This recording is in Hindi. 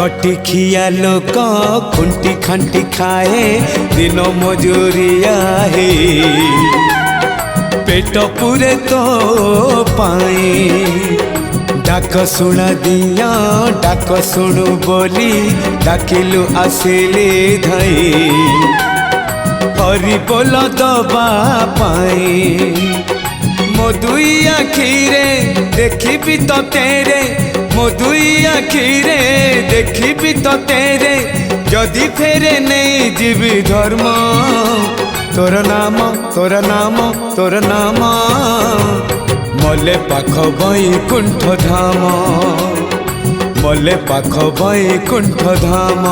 खटिखिया लोक खुंटी खांटी खाए दिन मजूरिया है पेट पूरे तो पाए डाक शुण दिया डाक शुणु बोली डाकिलु आसिले धई हरि बोल दबा पाए मो दुई आखिरे देखी तो तेरे मो दुई आखिरे देखी तो तेरे जदि फेरे नहीं जीवी धर्म तोर नाम तोर नाम तोर नाम मले पाख बैकुंठ धाम मले पाख बैकुंठ धाम।